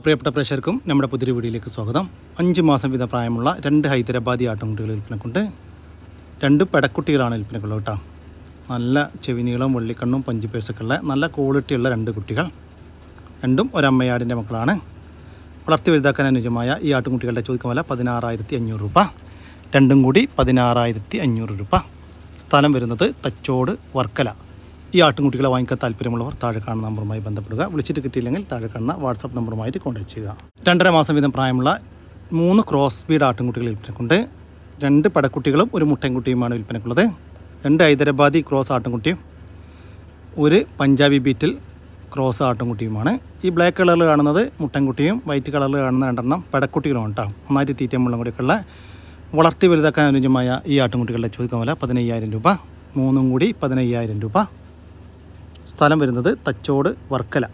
പ്രിയപ്പെട്ട പ്രേക്ഷകർക്കും നമ്മുടെ പുതിയ വീഡിയോയിലേക്ക് സ്വാഗതം. 5 മാസം വീതം പ്രായമുള്ള 2 ഹൈദരാബാദി ആട്ടുംകുട്ടികൾ വിൽപ്പനക്കുണ്ട്. 2 പെടക്കുട്ടികളാണ് വിൽപ്പനക്കുള്ളത് കേട്ടോ. നല്ല ചെവിനീളം, വെള്ളിക്കണ്ണും, പഞ്ചിപ്പേഴ്സൊക്കെ ഉള്ള നല്ല ക്വാളിറ്റിയുള്ള 2 കുട്ടികൾ. രണ്ടും ഒരമ്മയാടിൻ്റെ മക്കളാണ്. വളർത്തി വലുതാക്കാൻ അനുയോജ്യമായ ഈ ആട്ടുംകുട്ടികളുടെ ചോദിക്കുന്ന വില 16,500 രൂപ. രണ്ടും കൂടി 16,500 രൂപ. സ്ഥലം വരുന്നത് തച്ചോട്, വർക്കല. ഈ ആട്ടുംകുട്ടികളെ വാങ്ങിക്കാൻ താല്പര്യമുള്ളവർ താഴെ കാണുന്ന നമ്പറുമായി ബന്ധപ്പെടുക. വിളിച്ചിട്ട് കിട്ടിയില്ലെങ്കിൽ താഴെ കാണുന്ന വാട്സാപ്പ് നമ്പറുമായിട്ട് കോൺടാക്ട് ചെയ്യുക. 2.5 മാസം വീതം പ്രായമുള്ള 3 ക്രോസ് ബീഡ് ആട്ടുംകുട്ടികൾ വിൽപ്പനക്കുണ്ട്. 2 പടക്കുട്ടികളും ഒരു മുട്ടൻകുട്ടിയുമാണ് വിൽപ്പനക്കുള്ളത്. 2 ഹൈദരാബാദി ക്രോസ് ആട്ടുംകുട്ടിയും 1 പഞ്ചാബി ബീറ്റിൽ ക്രോസ് ആട്ടുംകുട്ടിയുമാണ്. ഈ ബ്ലാക്ക് കളറിൽ കാണുന്നത് മുട്ടൻകുട്ടിയും വൈറ്റ് കളറിൽ കാണുന്ന 2 പടക്കുട്ടികളുമാണ് കേട്ടോ. നന്നായിട്ട് തീറ്റയും വെള്ളം കൂടിയൊക്കെയുള്ള വളർത്തി വലുതാക്കാൻ അനുയോജ്യമായ ഈ ആട്ടുംകുട്ടികളുടെ ചോദിക്കുന്ന വില 15,000 രൂപ. 3 കൂടി 15,000 രൂപ. സ്ഥലം വരുന്നത് തച്ചോട്, വർക്കല.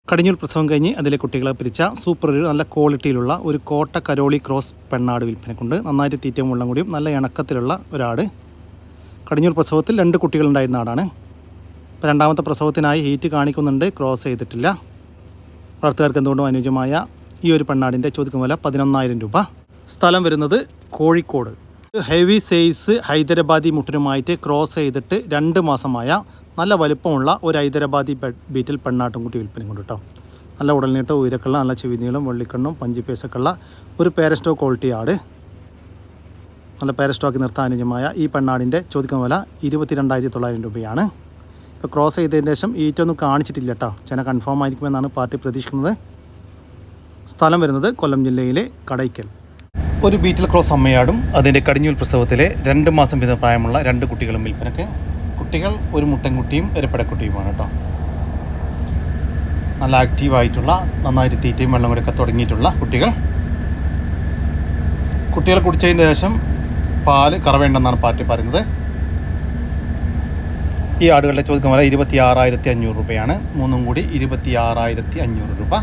കടിഞ്ഞൂൽ പ്രസവം കഴിഞ്ഞ് അതിലെ കുട്ടികളെ പിരിച്ച സൂപ്പർ ഒരു നല്ല ക്വാളിറ്റിയിലുള്ള ഒരു കോട്ട കരോളി ക്രോസ് പെണ്ണാട് വിൽപ്പനക്കുണ്ട്. നന്നായിട്ട് തീറ്റയും വെള്ളം കൂടിയും നല്ല ഇണക്കത്തിലുള്ള ഒരാട്. കടിഞ്ഞൂൽ പ്രസവത്തിൽ 2 കുട്ടികളുണ്ടായിരുന്ന ആടാണ്. ഇപ്പോൾ 2ാമത്തെ പ്രസവത്തിനായി ഹീറ്റ് കാണിക്കുന്നുണ്ട്, ക്രോസ് ചെയ്തിട്ടില്ല. വളർത്തുകാർക്ക് എന്തുകൊണ്ടും അനുയോജ്യമായ ഈ ഒരു പെണ്ണാടിൻ്റെ ചോദിക്കുന്ന വില 11,000 രൂപ. സ്ഥലം വരുന്നത് കോഴിക്കോട്. ഹെവി സൈസ് ഹൈദരാബാദി മുട്ടനുമായിട്ട് ക്രോസ് ചെയ്തിട്ട് 2 മാസമായ നല്ല വലുപ്പമുള്ള ഒരു ഹൈദരാബാദി ബീറ്റിൽ പെണ്ണാട്ടുംകുട്ടി വിൽപ്പനയുണ്ട് കേട്ടോ. നല്ല ഉടൽനീട്ടം, ഉയരക്കുള്ള നല്ല ചെവിനീളം, വെള്ളിക്കണ്ണും പഞ്ചിപ്പേസൊക്കെ ഉള്ള ഒരു പേരസ്റ്റോ ക്വാളിറ്റി ആട്. നല്ല പേരസ്റ്റോക്കി നിർത്താൻ അനുയോജ്യമായ ഈ പെണ്ണാടിൻ്റെ ചോദിക്കുന്ന വില 22,900 രൂപയാണ്. ഇപ്പോൾ ക്രോസ് ചെയ്തതിന് ശേഷം ഈറ്റൊന്നും കാണിച്ചിട്ടില്ല കേട്ടോ. ചെന കൺഫേം ആയിരിക്കുമെന്നാണ് പാർട്ടി പ്രതീക്ഷിക്കുന്നത്. സ്ഥലം വരുന്നത് കൊല്ലം ജില്ലയിലെ കടയ്ക്കൽ. ഒരു ബീറ്റിൽ ക്രോസ് അമ്മയാടും അതിൻ്റെ കടിഞ്ഞൂൽ പ്രസവത്തിലെ 2 മാസം വീതം പ്രായമുള്ള 2 കുട്ടികളും വിൽപ്പനക്ക്. കുട്ടികൾ ഒരു മുട്ടൻകുട്ടിയും ഒരു പെടക്കുട്ടിയുമാണ് കേട്ടോ. നല്ല ആക്റ്റീവായിട്ടുള്ള, നന്നായിട്ട് തീറ്റയും വെള്ളം കൂടെയൊക്കെ തുടങ്ങിയിട്ടുള്ള കുട്ടികൾ. കുട്ടികൾ കുടിച്ചതിന് ശേഷം പാല് കറവേണ്ടെന്നാണ് പാർട്ടി പറയുന്നത്. ഈ ആടുകളുടെ ചോദിക്കുന്ന വില 26,500 രൂപയാണ്. 3 കൂടി 26,500 രൂപ.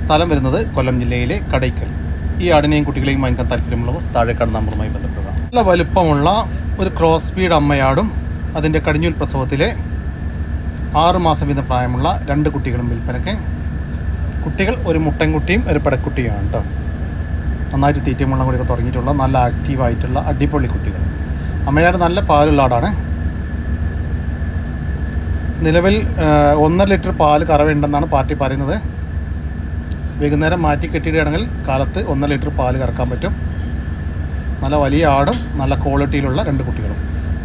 സ്ഥലം വരുന്നത് കൊല്ലം ജില്ലയിലെ കടയ്ക്കൽ. ഈ ആടിനെയും കുട്ടികളെയും വാങ്ങിക്കാൻ താല്പര്യമുള്ളവർ താഴെ കാണുന്ന നമ്പറുമായി ബന്ധപ്പെടുക. നല്ല വലുപ്പമുള്ള ഒരു ക്രോസ് ബീഡ് അമ്മയാടും അതിൻ്റെ കടിഞ്ഞൂൽ പ്രസവത്തിലെ 6 മാസം വീതം പ്രായമുള്ള 2 കുട്ടികളും വിൽപ്പനയ്ക്ക്. കുട്ടികൾ ഒരു മുട്ടൻകുട്ടിയും ഒരു പെടക്കുട്ടിയുമാണ് കേട്ടോ. നന്നായിട്ട് തീറ്റയും വെള്ളം കൂടിയൊക്കെ തുടങ്ങിയിട്ടുള്ള നല്ല ആക്റ്റീവായിട്ടുള്ള അടിപൊളി കുട്ടികൾ. അമ്മയാട് നല്ല പാലുള്ള ആടാണ്. നിലവിൽ 1.5 ലിറ്റർ പാല് കറവുണ്ടെന്നാണ് പാർട്ടി പറയുന്നത്. വൈകുന്നേരം മാറ്റി കെട്ടിയിടുകയാണെങ്കിൽ കാലത്ത് 1.5 ലിറ്റർ പാല് കറക്കാൻ പറ്റും. നല്ല വലിയ ആടും നല്ല ക്വാളിറ്റിയിലുള്ള 2 കുട്ടികളും.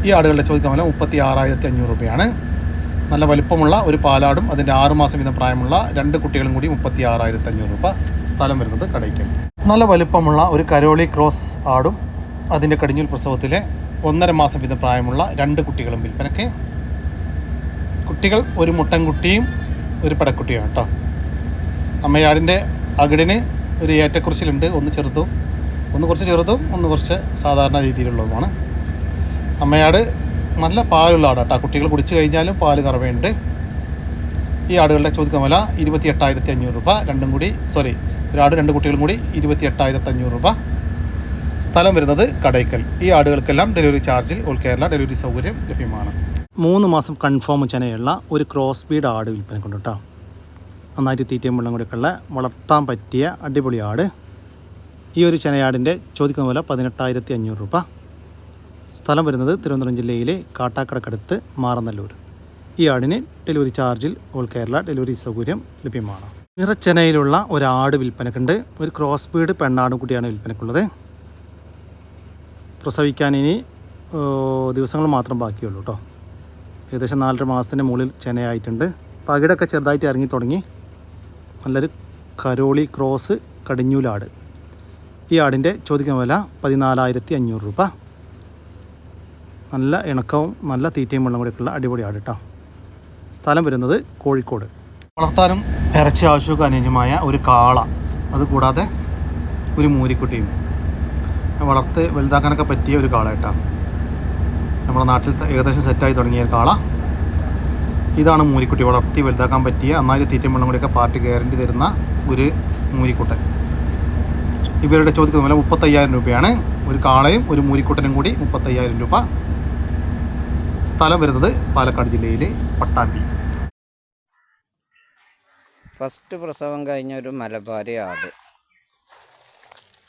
ഈ ആടുകളുടെ ചോദിക്കാൻ വില 36,500 രൂപയാണ്. നല്ല വലിപ്പമുള്ള ഒരു പാലാടും അതിൻ്റെ 6 മാസം വീതം പ്രായമുള്ള 2 കുട്ടികളും കൂടി 36,500 രൂപ. സ്ഥലം വരുന്നത് കടയ്ക്കൽ. നല്ല വലിപ്പമുള്ള ഒരു കരോളി ക്രോസ് ആടും അതിൻ്റെ കടിഞ്ഞൂൽ പ്രസവത്തിലെ 1.5 മാസം വീതം പ്രായമുള്ള 2 കുട്ടികളും വിൽപ്പനയ്ക്ക്. കുട്ടികൾ ഒരു മുട്ടൻകുട്ടിയും ഒരു പെടക്കുട്ടിയാണ് കേട്ടോ. അമ്മയാടിൻ്റെ അകിടിന് ഒരു ഏറ്റക്കുറിച്ചിലുണ്ട്. ഒന്ന് കുറച്ച് ചെറുതും ഒന്ന് കുറച്ച് സാധാരണ രീതിയിലുള്ളതുമാണ്. അമ്മയാട് നല്ല പാലുള്ള ആടാട്ടോ. കുട്ടികൾ കുടിച്ചു കഴിഞ്ഞാലും പാല് കറവയുണ്ട്. ഈ ആടുകളുടെ ചോദിക്കുന്ന വില 28,500 രൂപ. ഒരാട് 2 കുട്ടികളും കൂടി 28,500 രൂപ. സ്ഥലം വരുന്നത് കടയ്ക്കൽ. ഈ ആടുകൾക്കെല്ലാം ഡെലിവറി ചാർജിൽ ഓൾ കേരള ഡെലിവറി സൗകര്യം ലഭ്യമാണ്. 3 മാസം കൺഫേം ചെനയുള്ള ഒരു ക്രോസ് ബീഡ് ആട് വിൽപ്പനക്കുണ്ട് കേട്ടോ. നന്നായിട്ട് തീറ്റയും വെള്ളം കൂടിയൊക്കെയുള്ള വളർത്താൻ പറ്റിയ അടിപൊളി ആട്. ഈ ഒരു ചെനയാടിൻ്റെ ചോദിക്കുന്ന വില 18,500 രൂപ. സ്ഥലം വരുന്നത് തിരുവനന്തപുരം ജില്ലയിലെ കാട്ടാക്കടക്കടുത്ത് മാറനല്ലൂർ. ഈ ആടിന് ഡെലിവറി ചാർജിൽ ഓൾ കേരള ഡെലിവറി സൗകര്യം ലഭ്യമാണ്. നിറച്ചെനയിലുള്ള ഒരാട് വിൽപ്പനക്കുണ്ട്. ഒരു ക്രോസ് ബീഡ് പെണ്ണാടുകുട്ടിയാണ് വിൽപ്പനക്കുള്ളത്. പ്രസവിക്കാൻ ഇനി ദിവസങ്ങൾ മാത്രം ബാക്കിയുള്ളൂ കേട്ടോ. ഏകദേശം 4.5 മാസത്തിൻ്റെ മുകളിൽ ചെനയായിട്ടുണ്ട്. പകിടൊക്കെ ചെറുതായിട്ട് ഇറങ്ങി തുടങ്ങി. നല്ലൊരു കരോളി ക്രോസ് കടിഞ്ഞൂലാട്. ഈ ആടിൻ്റെ ചോദിക്കുന്ന വില 14,500 രൂപ. നല്ല ഇണക്കവും നല്ല തീറ്റയും വെള്ളം കൂടിയൊക്കെയുള്ള അടിപൊളി ആട് കേട്ടോ. സ്ഥലം വരുന്നത് കോഴിക്കോട്. വളർത്താനും ഇറച്ചി ആവശ്യമൊക്കെ അനുയോജ്യമായ ഒരു കാള, അതുകൂടാതെ ഒരു മൂരിക്കുട്ടിയും വളർത്ത് വലുതാക്കാനൊക്കെ പറ്റിയ ഒരു കാള കേട്ടോ. നമ്മുടെ നാട്ടിൽ ഏകദേശം സെറ്റായി തുടങ്ങിയ ഒരു കാള. ഇതാണ് മൂരിക്കുട്ടി. വളർത്തി വലുതാക്കാൻ പറ്റിയ നന്നായി തീറ്റയും വെള്ളം കൂടിയൊക്കെ പാർട്ടി ഗ്യാരണ്ടി തരുന്ന ഒരു മൂരിക്കുട്ടൻ. ഇവരുടെ ചോദിക്കുന്ന വില 35,000 രൂപയാണ്. ഒരു കാളയും ഒരു മൂരിക്കുട്ടനും കൂടി 35,000 രൂപ. സ്ഥലം വരുന്നത് പാലക്കാട് ജില്ലയിലെ പട്ടാമ്പി. ഫസ്റ്റ് പ്രസവം കഴിഞ്ഞ ഒരു മലബാരി ആട്,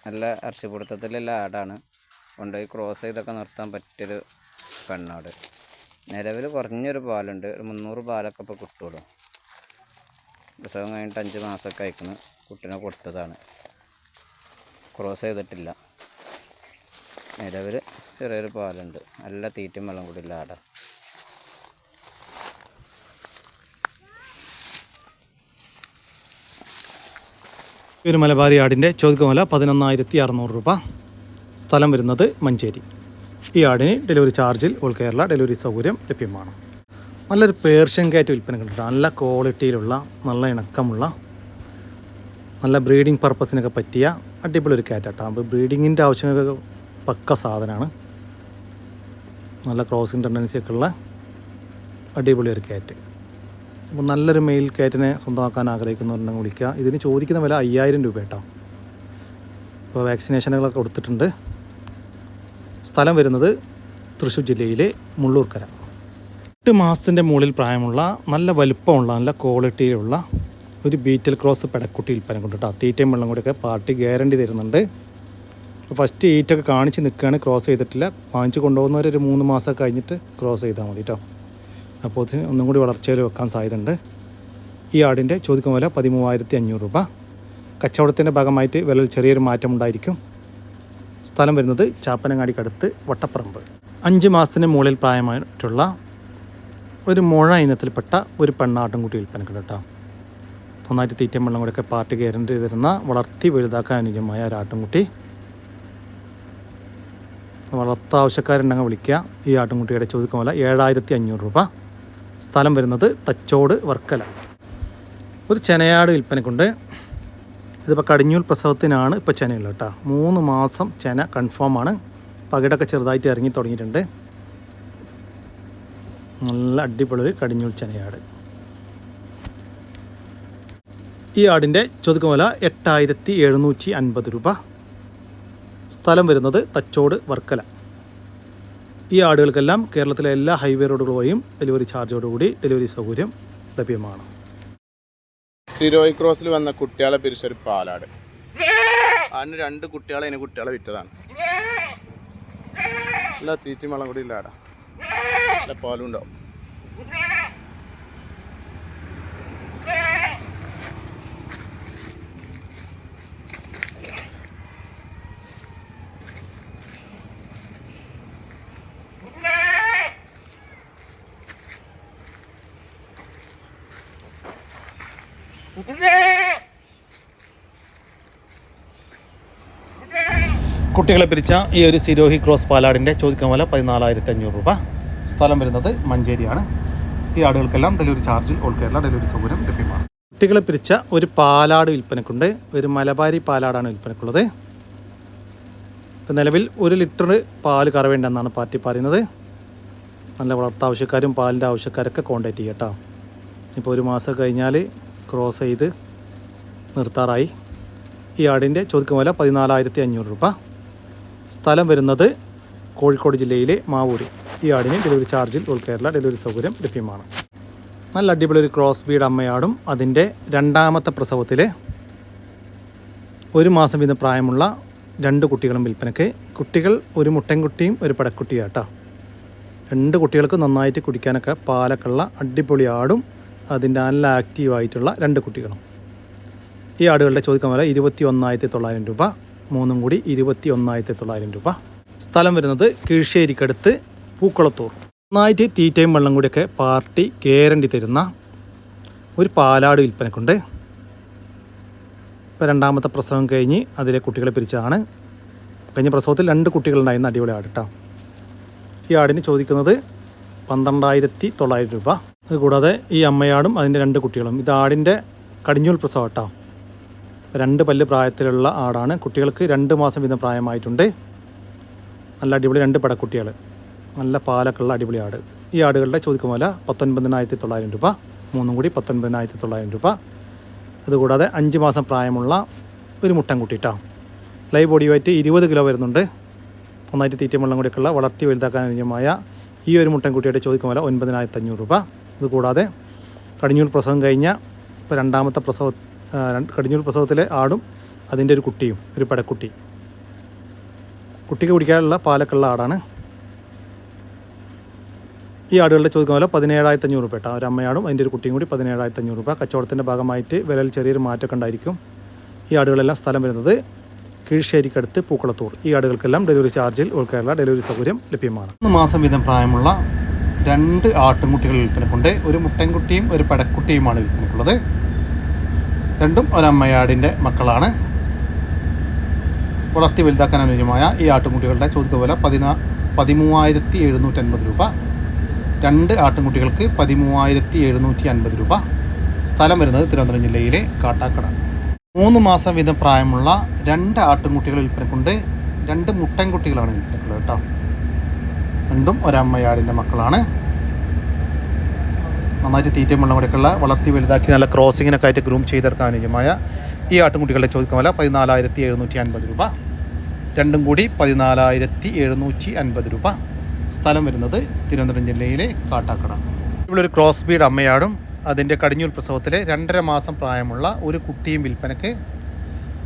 നല്ല ഇറച്ചിപ്പിടുത്തത്തിലുള്ള ആടാണ്. കൊണ്ടുപോയി ക്രോസ് ചെയ്തൊക്കെ നിർത്താൻ പറ്റിയൊരു പെണ്ണാട്. നിലവിൽ കുറഞ്ഞൊരു പാലുണ്ട്, ഒരു 300 പാലൊക്കെ ഇപ്പോൾ കിട്ടുള്ളൂ. പ്രസവം കഴിഞ്ഞിട്ട് 5 മാസമൊക്കെ അയക്കുന്നു. കുട്ടീനെ കൊടുത്തതാണ്, ക്രോസ് ചെയ്തിട്ടില്ല. നിലവിൽ ചെറിയൊരു പാലുണ്ട്, നല്ല തീറ്റയും വെള്ളം കൂടിയുള്ള ആടാണ്. ഈ ഒരു മലബാരി ആടിൻ്റെ ചോദിക്കുമല 11,600 രൂപ. സ്ഥലം വരുന്നത് മഞ്ചേരി. ഈ ആടിന് ഡെലിവറി ചാർജിൽ ഓൾ കേരള ഡെലിവറി സൗകര്യം ലഭ്യമാണ്. നല്ലൊരു പേർഷ്യൻ കാറ്റ് വിൽപ്പന കണ്ടിട്ട്, നല്ല ക്വാളിറ്റിയിലുള്ള, നല്ല ഇണക്കമുള്ള, നല്ല ബ്രീഡിംഗ് പർപ്പസിനൊക്കെ പറ്റിയ അടിപൊളി ഒരു കാറ്റാട്ടോ. അപ്പോൾ ബ്രീഡിങ്ങിൻ്റെ ആവശ്യങ്ങൾക്ക് പക്ക സാധനമാണ്. നല്ല ക്രോസിംഗ് ടെൻഡൻസിയൊക്കെ ഉള്ള അടിപൊളി ഒരു കാറ്റ്. അപ്പോൾ നല്ലൊരു മെയിൽ കാറ്റിനെ സ്വന്തമാക്കാൻ ആഗ്രഹിക്കുന്നവരുണ്ടെങ്കിൽ വിളിക്കുക. ഇതിന് ചോദിക്കുന്ന വില 5,000 രൂപ കേട്ടോ. ഇപ്പോൾ വാക്സിനേഷനുകളൊക്കെ കൊടുത്തിട്ടുണ്ട്. സ്ഥലം വരുന്നത് തൃശ്ശൂർ ജില്ലയിലെ മുള്ളൂർക്കര. 8 മാസത്തിൻ്റെ മുകളിൽ പ്രായമുള്ള, നല്ല വലുപ്പമുള്ള, നല്ല ക്വാളിറ്റിയിലുള്ള ഒരു ബീറ്റൽ ക്രോസ് പെടക്കുട്ടി വിൽപ്പന കൊണ്ടിട്ടോ. തീറ്റയും വെള്ളം കൂടിയൊക്കെ പാർട്ടി ഗ്യാരണ്ടി തരുന്നുണ്ട്. ഫസ്റ്റ് ഈറ്റൊക്കെ കാണിച്ച് നിൽക്കുകയാണ്, ക്രോസ് ചെയ്തിട്ടില്ല. വാങ്ങിച്ച് കൊണ്ടുപോകുന്നവർ ഒരു 3 മാസം കഴിഞ്ഞിട്ട് ക്രോസ് ചെയ്താൽ മതി കേട്ടോ. അപ്പോൾ ഇതിന് ഒന്നും കൂടി വളർച്ചയിൽ വെക്കാൻ സാധ്യതയുണ്ട്. ഈ ആടിൻ്റെ ചോദിക്കുന്ന വില 13,500 രൂപ. കച്ചവടത്തിൻ്റെ ഭാഗമായിട്ട് വിലയിൽ ചെറിയൊരു മാറ്റം ഉണ്ടായിരിക്കും. സ്ഥലം വരുന്നത് ചാപ്പനങ്ങാടിക്കടുത്ത് വട്ടപ്പറമ്പ്. 5 മാസത്തിന് മുകളിൽ പ്രായമായിട്ടുള്ള ഒരു മുഴ ഇനത്തിൽപ്പെട്ട ഒരു പെണ്ണാട്ടുംകുട്ടി വിൽപ്പനക്ക് കേട്ടോ. നന്നായിട്ട് തീറ്റയും വെള്ളം കൂടെയൊക്കെ പാർട്ടി ഗ്യാരണ്ടി തരുന്ന, വളർത്തി വലുതാക്കാൻ അനുയോജ്യമായ ഒരു ആട്ടുംകുട്ടി. വളർത്താവശ്യക്കാരുണ്ടെങ്കിൽ വിളിക്കുക. ഈ ആട്ടുംകുട്ടിയുടെ ചോദിക്കുന്ന വില 7,500 രൂപ. സ്ഥലം വരുന്നത് തച്ചോട് വർക്കല. ഒരു ചെനയാട് വിൽപ്പനക്കുണ്ട്. ഇതിപ്പോൾ കടിഞ്ഞൂൽ പ്രസവത്തിനാണ് ഇപ്പോൾ ചെനയുള്ളത് കേട്ടോ. 3 മാസം ചെന കൺഫേമാണ്. പകിടൊക്കെ ചെറുതായിട്ട് ഇറങ്ങി തുടങ്ങിയിട്ടുണ്ട്. നല്ല അടിപൊളി കടിഞ്ഞൂൽ ചെനയാട്. ഈ ആടിൻ്റെ ചോദിക്കുന്ന വില 8,750 രൂപ. സ്ഥലം വരുന്നത് തച്ചോട് വർക്കല. ഈ ആടുകൾക്കെല്ലാം കേരളത്തിലെ എല്ലാ ഹൈവേ റോഡുകൾ വഴിയും ഡെലിവറി ചാർജോടുകൂടി ഡെലിവറി സൗകര്യം ലഭ്യമാണ്. സിരോയ് ക്രോസിൽ വന്ന കുട്ടികളെ പിരിച്ചൊരു പാലാട്. അതിന് 2 കുട്ടികളെ അതിന് കുട്ടികളെ വിറ്റതാണ്. നല്ല തീറ്റയും വെള്ളം കൂടി ഇല്ലാടാ, നല്ല പാലും ഉണ്ടാവും. കുട്ടികളെ പിരിച്ച ഈ ഒരു സിരോഹി ക്രോസ് പാലാടിൻ്റെ ചോദിക്കുന്ന വില 14,500 രൂപ. സ്ഥലം വരുന്നത് മഞ്ചേരിയാണ്. ഈ ആടുകൾക്കെല്ലാം ഡെലിവറി ചാർജിൽ ഓൾ കേരള ഡെലിവറി സൗകര്യം ലഭ്യമാണ്. കുട്ടികളെ പിരിച്ച ഒരു പാലാട് വിൽപ്പനക്കുണ്ട്. ഒരു മലബാരി പാലാടാണ് വിൽപ്പനക്കുള്ളത്. ഇപ്പം നിലവിൽ 1 ലിറ്റർ പാല് കറവേണ്ടെന്നാണ് പാർട്ടി പറയുന്നത്. നല്ല വളർത്താവശ്യക്കാരും പാലിൻ്റെ ആവശ്യക്കാരൊക്കെ കോൺടാക്റ്റ് ചെയ്യുക കേട്ടോ. ഇപ്പോൾ 1 മാസം കഴിഞ്ഞാൽ ക്രോസ് ചെയ്ത് നിർത്താറായി. ഈ ആടിൻ്റെ ചോദിക്കുന്ന വില 14,500 രൂപ. സ്ഥലം വരുന്നത് കോഴിക്കോട് ജില്ലയിലെ മാവൂർ. ഈ ആടിന് ഡെലിവറി ചാർജിൽ ഓൾ കേരള ഡെലിവറി സൗകര്യം ലഭ്യമാണ്. നല്ല അടിപൊളി ഒരു ക്രോസ് ബീഡ് അമ്മയാടും അതിൻ്റെ 2ാമത്തെ പ്രസവത്തിലെ 1 മാസം വീതം പ്രായമുള്ള 2 കുട്ടികളും വിൽപ്പനയ്ക്ക്. കുട്ടികൾ ഒരു മുട്ടൻകുട്ടിയും ഒരു പടക്കുട്ടിയാട്ടോ. 2 കുട്ടികൾക്ക് നന്നായിട്ട് കുടിക്കാനൊക്കെ പാലൊക്കെ ഉള്ള അടിപൊളി ആടും അതിൻ്റെ നല്ല ആക്റ്റീവായിട്ടുള്ള 2 കുട്ടികളും. ഈ ആടുകളുടെ ചോദിക്കാൻ വില 21,900 രൂപ. 3 കൂടി 21,900 രൂപ. സ്ഥലം വരുന്നത് കീഴ്ശ്ശേരിക്കടുത്ത് പൂക്കുളത്തൂർ. നന്നായിട്ട് തീറ്റയും വെള്ളം കൂടിയൊക്കെ പാർട്ടി ഗ്യാരണ്ടി തരുന്ന ഒരു പാലാട് വിൽപ്പനക്കുണ്ട്. ഇപ്പോൾ 2ാമത്തെ പ്രസവം കഴിഞ്ഞ് അതിലെ കുട്ടികളെ പിരിച്ചതാണ്. കഴിഞ്ഞ പ്രസവത്തിൽ 2 കുട്ടികളുണ്ടായിരുന്ന അടിപൊളി ആട് കേട്ടോ. ഈ ആടിന് ചോദിക്കുന്നത് 12,900 രൂപ. അതുകൂടാതെ ഈ അമ്മയാടും അതിൻ്റെ 2 കുട്ടികളും. ഇത് ആടിൻ്റെ കടിഞ്ഞൂൽ പ്രസവം കേട്ടോ. 2 പല്ല് പ്രായത്തിലുള്ള ആടാണ്. കുട്ടികൾക്ക് 2 മാസം വീതം പ്രായമായിട്ടുണ്ട്. നല്ല അടിപൊളി 2 പടക്കുട്ടികൾ, നല്ല പാലൊക്കെ ഉള്ള അടിപൊളി ആട്. ഈ ആടുകളുടെ ചോദിക്കുന്ന വില 19,900 രൂപ. 3 കൂടി 19,900 രൂപ. അതുകൂടാതെ 5 മാസം പ്രായമുള്ള ഒരു മുട്ടൻകുട്ടി കേട്ടോ. ലൈവ് ബോഡി വെയിറ്റ് 20 കിലോ വരുന്നുണ്ട്. നന്നായിട്ട് തീറ്റയും വെള്ളം കൂടിയൊക്കെയുള്ള വളർത്തി വലുതാക്കാൻ അനുയോജ്യമായ ഈ ഒരു മുട്ടൻകുട്ടിയുടെ ചോദിക്കുന്ന വില 9,500 രൂപ. അതുകൂടാതെ കടിഞ്ഞൂൽ പ്രസവം കഴിഞ്ഞ ഇപ്പോൾ രണ്ടാമത്തെ കടിഞ്ഞൂൽ പ്രസവത്തിലെ ആടും അതിൻ്റെ ഒരു കുട്ടിയും, ഒരു പെടക്കുട്ടി. കുട്ടിക്ക് കുടിക്കാനുള്ള പാലൊക്കെ ഉള്ള ആടാണ്. ഈ ആടുകളുടെ ചോദിക്കുന്ന പോലെ 17,500 രൂപ കേട്ടോ. ഒരു അമ്മയാടും അതിൻ്റെ ഒരു കുട്ടിയും കൂടി 17,500 രൂപ. കച്ചവടത്തിൻ്റെ ഭാഗമായിട്ട് വിലയിൽ ചെറിയൊരു മാറ്റമൊക്കെ ഉണ്ടായിരിക്കും. ഈ ആടുകളെല്ലാം സ്ഥലം വരുന്നത് കീഴ്ശ്ശേരിക്കടുത്ത് പൂക്കളത്തൂർ. ഈ ആടുകൾക്കെല്ലാം ഡെലിവറി ചാർജിൽ ഓൾ കേരള ഡെലിവറി സൗകര്യം ലഭ്യമാണ്. 3 മാസം വീതം പ്രായമുള്ള 2 ആട്ടുംകുട്ടികൾ വിൽപ്പനക്കുണ്ട്. ഒരു മുട്ടൻകുട്ടിയും ഒരു പെടക്കുട്ടിയുമാണ് വിൽപ്പനക്കുള്ളത്. രണ്ടും ഒരമ്മയാടിൻ്റെ മക്കളാണ്. വളർത്തി വലുതാക്കാൻ അനുയോജ്യമായ ഈ ആട്ടുംകുട്ടികളുടെ ചോദിക്കുന്ന വില 13,750 രൂപ. 2 ആട്ടുംകുട്ടികൾക്ക് 13,750 രൂപ. സ്ഥലം വരുന്നത് തിരുവനന്തപുരം ജില്ലയിലെ കാട്ടാക്കട. 3 മാസം വീതം പ്രായമുള്ള 2 ആട്ടുംകുട്ടികൾ വിൽപ്പനക്കുണ്ട്. 2 മുട്ടൻകുട്ടികളാണ് വിൽപ്പനക്കുള്ളത് കേട്ടോ. രണ്ടും ഒരമ്മയാടിൻ്റെ മക്കളാണ്. നന്നായിട്ട് തീറ്റയും വെള്ളം കൂടെയൊക്കെയുള്ള വളർത്തി വലുതാക്കി നല്ല ക്രോസിങ്ങിനൊക്കെ ആയിട്ട് ഗ്രൂം ചെയ്തെടുക്കാൻ അനുയോജ്യമായ ഈ ആട്ടുംകുട്ടികളുടെ ചോദിക്കുന്ന വില 14,750 രൂപ. രണ്ടും കൂടി 14,750 രൂപ. സ്ഥലം വരുന്നത് തിരുവനന്തപുരം ജില്ലയിലെ കാട്ടാക്കട. ഇവിടെ ഒരു ക്രോസ് ബീഡ് അമ്മയാടും അതിൻ്റെ കടിഞ്ഞൂൽ പ്രസവത്തിലെ 2.5 മാസം പ്രായമുള്ള ഒരു കുട്ടിയും വിൽപ്പനക്ക്.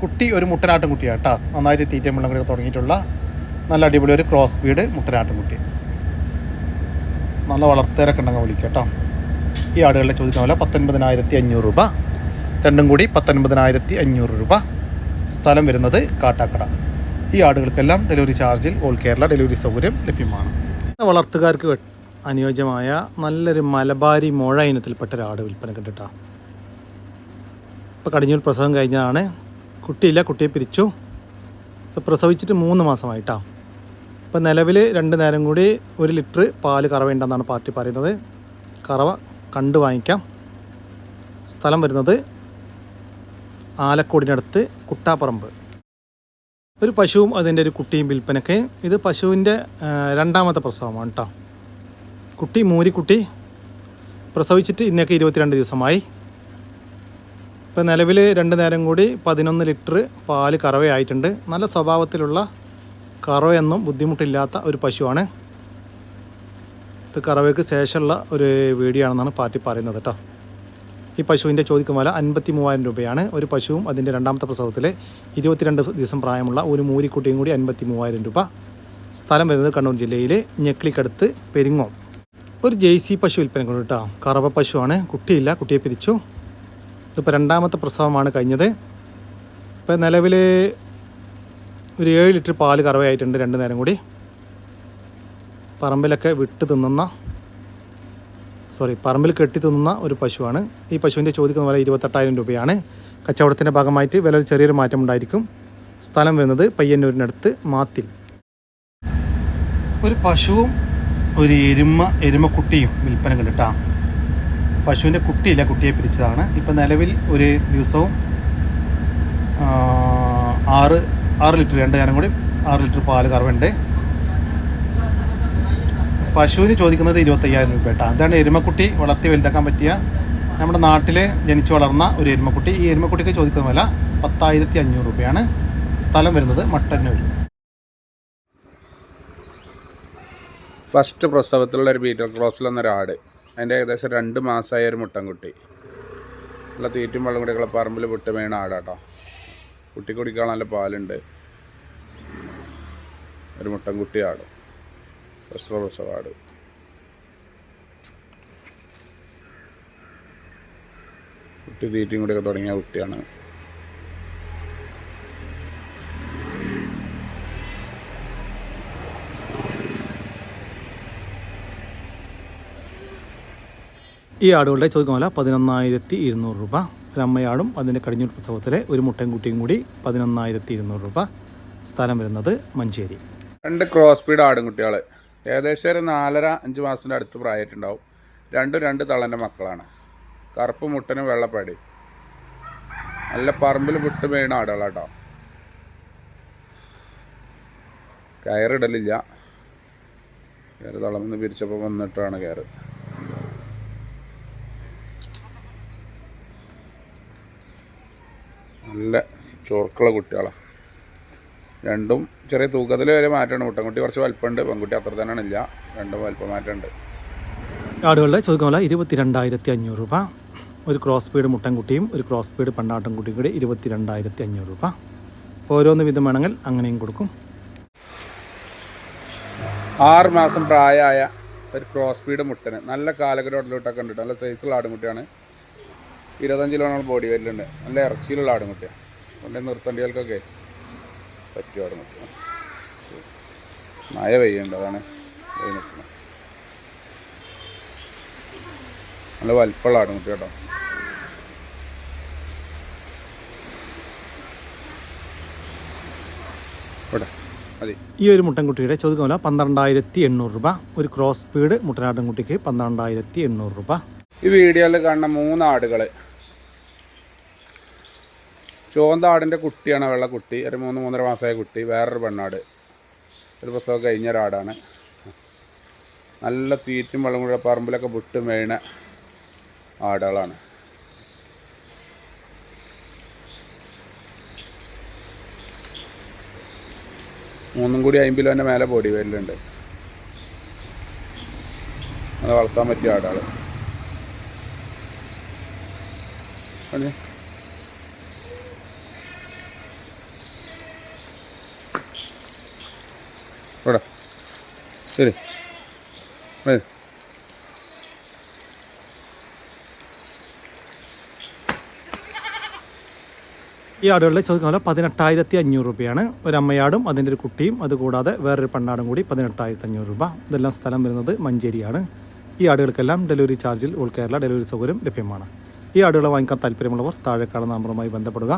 കുട്ടി ഒരു മുട്ടനാട്ടും കുട്ടിയാണ് കേട്ടോ. നന്നായിട്ട് തീറ്റയും വെള്ളം കൂടി തുടങ്ങിയിട്ടുള്ള നല്ല അടിപൊളി ഒരു ക്രോസ് ബീഡ് മുട്ടനാട്ടും കുട്ടി. നല്ല വളർത്തേരൊക്കെ ഉണ്ടെങ്കിൽ വിളിക്കുക കേട്ടോ. ഈ ആടുകളുടെ ചോദിക്കുന്ന പോലെ 19,500 രൂപ. രണ്ടും കൂടി 19,500 രൂപ. സ്ഥലം വരുന്നത് കാട്ടാക്കട. ഈ ആടുകൾക്കെല്ലാം ഡെലിവറി ചാർജിൽ ഓൾ കേരള ഡെലിവറി സൗകര്യം ലഭ്യമാണ്. വളർത്തുകാർക്ക് അനുയോജ്യമായ നല്ലൊരു മലബാരി മുഴ ഇനത്തിൽപ്പെട്ട ഒരു ആട് വിൽപ്പനക്ക് കേട്ടോ. ഇപ്പോൾ കടിഞ്ഞൂൽ പ്രസവം കഴിഞ്ഞതാണ്. കുട്ടിയില്ല, കുട്ടിയെ പിരിച്ചു. ഇപ്പോൾ പ്രസവിച്ചിട്ട് 3 മാസമായിട്ടാ. ഇപ്പോൾ നിലവിൽ 2 നേരം കൂടി 1 ലിറ്റർ പാല് കറവയുണ്ടെന്നാണ് പാർട്ടി പറയുന്നത്. കറവ കണ്ടു വാങ്ങിക്കാം. സ്ഥലം വരുന്നത് ആലക്കോടിനടുത്ത് കുട്ടാപ്പറമ്പ്. ഒരു പശുവും അതിൻ്റെ ഒരു കുട്ടിയും വിൽപ്പനക്ക്. ഇത് പശുവിൻ്റെ 2ാമത്തെ പ്രസവമാണ് കേട്ടോ. കുട്ടി മൂരിക്കുട്ടി പ്രസവിച്ചിട്ട് ഇന്നേക്ക് 22 ദിവസമായി. ഇപ്പോൾ നിലവിൽ 2 നേരം കൂടി 11 ലിറ്റർ പാല് കറവയായിട്ടുണ്ട്. നല്ല സ്വഭാവത്തിലുള്ള കറവയൊന്നും ബുദ്ധിമുട്ടില്ലാത്ത ഒരു പശുവാണ്. ഇത് കറവയ്ക്ക് ശേഷമുള്ള ഒരു വീഡിയോ ആണെന്നാണ് പാർട്ടി പറയുന്നത് കേട്ടോ. ഈ പശുവിൻ്റെ ചോദിക്കുന്ന വില 53,000 രൂപയാണ്. ഒരു പശുവും അതിൻ്റെ 2ാമത്തെ പ്രസവത്തിലെ 22 ദിവസം പ്രായമുള്ള ഒരു മൂരിക്കുട്ടിയും കൂടി 53,000 രൂപ. സ്ഥലം വരുന്നത് കണ്ണൂർ ജില്ലയിലെ ഞെക്ലിക്കടുത്ത് പെരിങ്ങോം. ഒരു ജേഴ്സി പശു വിൽപ്പനക്കുണ്ട് കേട്ടോ. കറവ പശുവാണ്. കുട്ടിയില്ല, കുട്ടിയെ പിരിച്ചു. ഇതിപ്പോൾ 2ാമത്തെ പ്രസവമാണ് കഴിഞ്ഞത്. ഇപ്പോൾ നിലവിൽ ഒരു 7 ലിറ്റർ പാല് കറവയായിട്ടുണ്ട് 2 നേരം കൂടി. പറമ്പിലൊക്കെ പറമ്പിൽ കെട്ടി തിന്നുന്ന ഒരു പശുവാണ്. ഈ പശുവിൻ്റെ ചോദിക്കുന്ന വില 28,000 രൂപയാണ്. കച്ചവടത്തിൻ്റെ ഭാഗമായിട്ട് വിലയിൽ ചെറിയൊരു മാറ്റം ഉണ്ടായിരിക്കും. സ്ഥലം വരുന്നത് പയ്യന്നൂരിനടുത്ത് മാത്തിൽ. ഒരു പശുവും ഒരു എരുമക്കുട്ടിയും വിൽപ്പന കണ്ടിട്ടാ. പശുവിൻ്റെ കുട്ടിയില്ല, കുട്ടിയെ പിരിച്ചതാണ്. ഇപ്പം നിലവിൽ ഒരു ദിവസവും 6 ലിറ്റർ 2 നേരം കൂടി 6 ലിറ്റർ പാല് കറവുണ്ട്. പശുവിന് ചോദിക്കുന്നത് 25,000 രൂപ കേട്ടോ. അതാണ് എരുമക്കുട്ടി വളർത്തി വലുതാക്കാൻ പറ്റിയ നമ്മുടെ നാട്ടിൽ ജനിച്ചു വളർന്ന ഒരു എരുമക്കുട്ടി. ഈ എരുമക്കുട്ടിക്ക് ചോദിക്കുന്ന വില 10,500 രൂപയാണ്. സ്ഥലം വരുന്നത് മട്ടന്നൂർ. ഫസ്റ്റ് പ്രസവത്തിലുള്ള ഒരു ബീറ്റൽ ക്രോസിൽ വന്നൊരാട്. അതിൻ്റെ ഏകദേശം 2 മാസമായ ഒരു മുട്ടൻകുട്ടി. നല്ല തീറ്റും വെള്ളം കൂടിയൊക്കെ പറമ്പിൽ വിട്ട് വീണ ആടാട്ടോ. കുട്ടി കുടിക്കാൻ നല്ല പാലുണ്ട്. ഒരു മുട്ടൻകുട്ടി ആട്, ഫസ്റ്റ് പ്രസവ ആട്. കുട്ടി തീറ്റും കൂടിയൊക്കെ തുടങ്ങിയ കുട്ടിയാണ്. ഈ ആടുകളുടെ ചോദിക്കുന്ന വില 11,200 രൂപ. ഒരമ്മയാടും അതിൻ്റെ കടിഞ്ഞൂൽ പ്രസവത്തിലെ ഒരു മുട്ടൻകുട്ടിയും കൂടി 11,200 രൂപ. സ്ഥലം വരുന്നത് മഞ്ചേരി. 2 ക്രോസ് ബീഡ് ആടുംകുട്ടികൾ ഏകദേശം ഒരു 4.5-5 മാസത്തിൻ്റെ അടുത്ത് പ്രായമായിട്ടുണ്ടാവും. 2 തള്ളൻ്റെ മക്കളാണ്. കറുപ്പ് മുട്ടനും വെള്ളപ്പാടി. നല്ല പറമ്പിൽ വിട്ട് വീണ ആടുകളാട്ടോ. കയറിടലില്ല. കയറ് തളർന്ന് പിരിച്ചപ്പോൾ വന്നിട്ടാണ് കയറ്. നല്ല ചോർക്കുള്ള കുട്ടികളാണ്. രണ്ടും ചെറിയ തൂക്കത്തിൽ വരെ മാറ്റമുണ്ട്. മുട്ടൻകുട്ടി കുറച്ച് വലിപ്പമുണ്ട്, പെൺകുട്ടി അത്ര തന്നെ ഇല്ല. രണ്ടും വലിപ്പം മാറ്റമുണ്ട്. ആടുകളുടെ ചോദിക്കുന്ന വില 22,500 രൂപ. ഒരു ക്രോസ് ബീഡ് മുട്ടൻകുട്ടിയും ഒരു ക്രോസ് ബീഡ് പെണ്ണാട്ടിൻകുട്ടിയും കൂടി 22,500 രൂപ. ഓരോന്ന് വിധം വേണമെങ്കിൽ അങ്ങനെയും കൊടുക്കും. 6 മാസം പ്രായമായ ഒരു ക്രോസ് ബീഡ് മുട്ടന് നല്ല കാലകരോട്ടിലോട്ടൊക്കെ ഉണ്ട്. നല്ല സൈസുള്ള ആടുംകുട്ടിയാണ്. 25 കിലോണോളം ബോഡി വരുന്നുണ്ട്. നല്ല ഇറച്ചിയിലുള്ള ആടുംകുട്ടിയാണ്. കൊണ്ട് നിർത്തേണ്ടികൾക്കൊക്കെ പറ്റിയ ആടുംകുട്ടിയാണ്. മഴ പെയ്യുണ്ട്, അതാണ് നിൽക്കുന്നത്. നല്ല വലിപ്പമുള്ള ആടുംകുട്ടി കേട്ടോ. ഇവിടെ മതി. ഈ ഒരു മുട്ടൻകുട്ടിയുടെ ചോദിക്കാൻ വില 12,800 രൂപ. ഒരു ക്രോസ് ബീഡ് മുട്ടനാട്ടിൻകുട്ടിക്ക് 12,800 രൂപ. ഈ വീഡിയോയിൽ കാണുന്ന 3 ആടുകൾ ചുവന്ന ആടിൻ്റെ കുട്ടിയാണ്, വെള്ളക്കുട്ടി. ഒരു 3-3.5 മാസമായ കുട്ടി. വേറൊരു പെണ്ണാട്, ഒരു പ്രസവം കഴിഞ്ഞ ഒരാടാണ്. നല്ല തീറ്റും വെള്ളം കൂടെ പറമ്പിലൊക്കെ വിട്ട് മേയണ ആടുകളാണ്. മൂന്നും കൂടി 50 കിലോൻ്റെ മേലെ ബോഡി വെയിലുണ്ട്. അത് വളർത്താൻ പറ്റിയ ആടുകൾ. ഇവിടെ ശരി. ഈ ആടുകളുടെ ചോദിക്കാൻ വില 18,500 രൂപയാണ്. ഒരു അമ്മയാടും അതിൻ്റെ ഒരു കുട്ടിയും അതുകൂടാതെ വേറൊരു പെണ്ണാടും കൂടി 18,500 രൂപ. ഇതെല്ലാം സ്ഥലം വരുന്നത് മഞ്ചേരിയാണ്. ഈ ആടുകൾക്കെല്ലാം ഡെലിവറി ചാർജിൽ ഓൾ കേരള ഡെലിവറി സൗകര്യം ലഭ്യമാണ്. ഈ ആടുകളെ വാങ്ങിക്കാൻ താല്പര്യമുള്ളവർ താഴെ കാണുന്ന നമ്പറുമായി ബന്ധപ്പെടുക.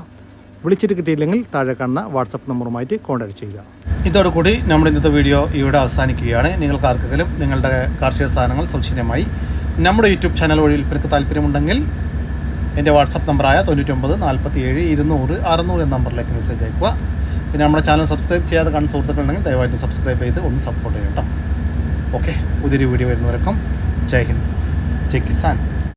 വിളിച്ചിട്ട് കിട്ടിയില്ലെങ്കിൽ താഴെ കാണുന്ന വാട്സപ്പ് നമ്പറുമായിട്ട് കോൺടാക്ട് ചെയ്യുക. ഇതോടുകൂടി നമ്മുടെ ഇന്നത്തെ വീഡിയോ ഇവിടെ അവസാനിക്കുകയാണ്. നിങ്ങൾക്ക് ആർക്കെങ്കിലും നിങ്ങളുടെ കാർഷിക സാധനങ്ങൾ സൗജന്യമായി നമ്മുടെ യൂട്യൂബ് ചാനൽ വഴി വിൽപ്പനയ്ക്ക് താല്പര്യമുണ്ടെങ്കിൽ എൻ്റെ വാട്സപ്പ് നമ്പറായ 99 47 200 600 എന്ന നമ്പറിലേക്ക് മെസ്സേജ് അയക്കുക. പിന്നെ നമ്മുടെ ചാനൽ സബ്സ്ക്രൈബ് ചെയ്യാതെ കാണുന്ന സുഹൃത്തുക്കളുണ്ടെങ്കിൽ ദയവായിട്ട് സബ്സ്ക്രൈബ് ചെയ്ത് ഒന്ന് സപ്പോർട്ട് ചെയ്യട്ടോ. ഓക്കെ, പുതിയൊരു വീഡിയോ വരുന്നവരൊക്കെ ജയ് ഹിന്ദ്, ജയ് കിസാൻ.